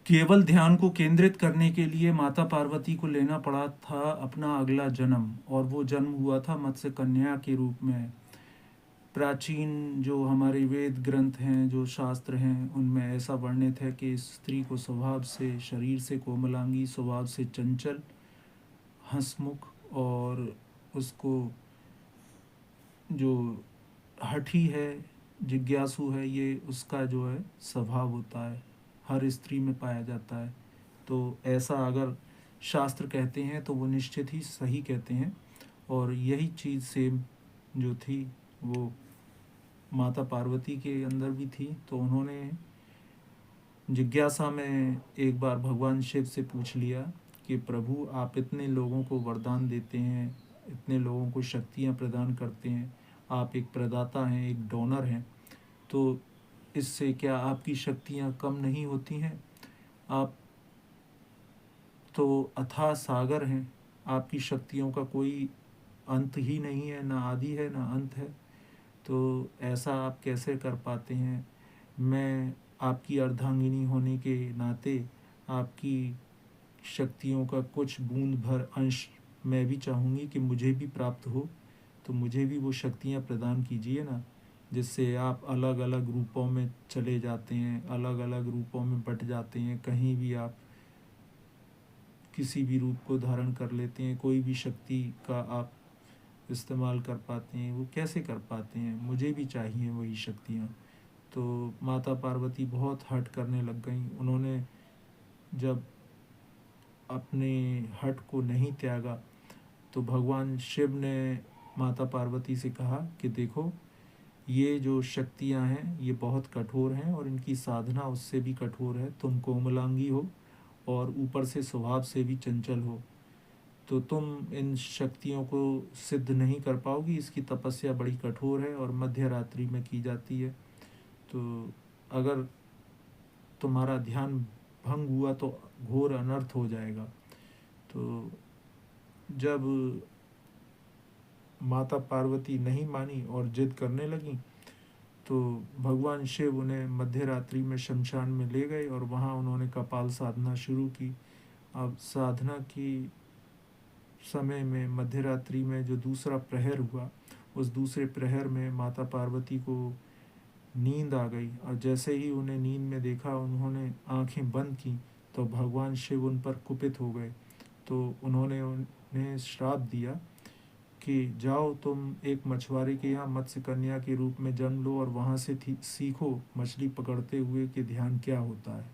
केवल ध्यान को केंद्रित करने के लिए माता पार्वती को लेना पड़ा था अपना अगला जन्म, और वो जन्म हुआ था मत्स्य कन्या के रूप में। प्राचीन जो हमारे वेद ग्रंथ हैं, जो शास्त्र हैं, उनमें ऐसा वर्णित है कि स्त्री को स्वभाव से, शरीर से कोमलांगी, स्वभाव से चंचल, हंसमुख, और उसको जो हठी है, जिज्ञासु है, ये उसका जो है स्वभाव होता है, हर स्त्री में पाया जाता है। तो ऐसा अगर शास्त्र कहते हैं तो वो निश्चित ही सही कहते हैं। और यही चीज़ सेम जो थी वो माता पार्वती के अंदर भी थी। तो उन्होंने जिज्ञासा में एक बार भगवान शिव से पूछ लिया कि प्रभु, आप इतने लोगों को वरदान देते हैं, इतने लोगों को शक्तियाँ प्रदान करते हैं, आप एक प्रदाता हैं, एक डोनर हैं, तो इससे क्या आपकी शक्तियाँ कम नहीं होती हैं? आप तो अथाह सागर हैं, आपकी शक्तियों का कोई अंत ही नहीं है, ना आदि है ना अंत है, तो ऐसा आप कैसे कर पाते हैं? मैं आपकी अर्धांगिनी होने के नाते आपकी शक्तियों का कुछ बूंद भर अंश मैं भी चाहूँगी कि मुझे भी प्राप्त हो, तो मुझे भी वो शक्तियाँ प्रदान कीजिए ना, जिससे आप अलग अलग रूपों में चले जाते हैं, अलग अलग रूपों में बट जाते हैं, कहीं भी आप किसी भी रूप को धारण कर लेते हैं, कोई भी शक्ति का आप इस्तेमाल कर पाते हैं, वो कैसे कर पाते हैं? मुझे भी चाहिए वही शक्तियाँ। तो माता पार्वती बहुत हठ करने लग गईं। उन्होंने जब अपने हठ को नहीं त्यागा तो भगवान शिव ने माता पार्वती से कहा कि देखो, ये जो शक्तियाँ हैं ये बहुत कठोर हैं और इनकी साधना उससे भी कठोर है। तुम कोमलांगी हो और ऊपर से स्वभाव से भी चंचल हो, तो तुम इन शक्तियों को सिद्ध नहीं कर पाओगी। इसकी तपस्या बड़ी कठोर है और मध्य रात्रि में की जाती है। तो अगर तुम्हारा ध्यान भंग हुआ तो घोर अनर्थ हो जाएगा। तो जब माता पार्वती नहीं मानी और जिद करने लगी तो भगवान शिव उन्हें मध्य रात्रि में शमशान में ले गए और वहाँ उन्होंने कपाल साधना शुरू की। अब साधना की समय में मध्य रात्रि में जो दूसरा प्रहर हुआ, उस दूसरे प्रहर में माता पार्वती को नींद आ गई, और जैसे ही उन्हें नींद में देखा, उन्होंने आंखें बंद की, तो भगवान शिव उन पर कुपित हो गए। तो उन्होंने उन्हें श्राप दिया कि जाओ, तुम एक मछुआरे के यहाँ मत्स्य कन्या के रूप में जन्म लो और वहाँ से सीखो मछली पकड़ते हुए कि ध्यान क्या होता है।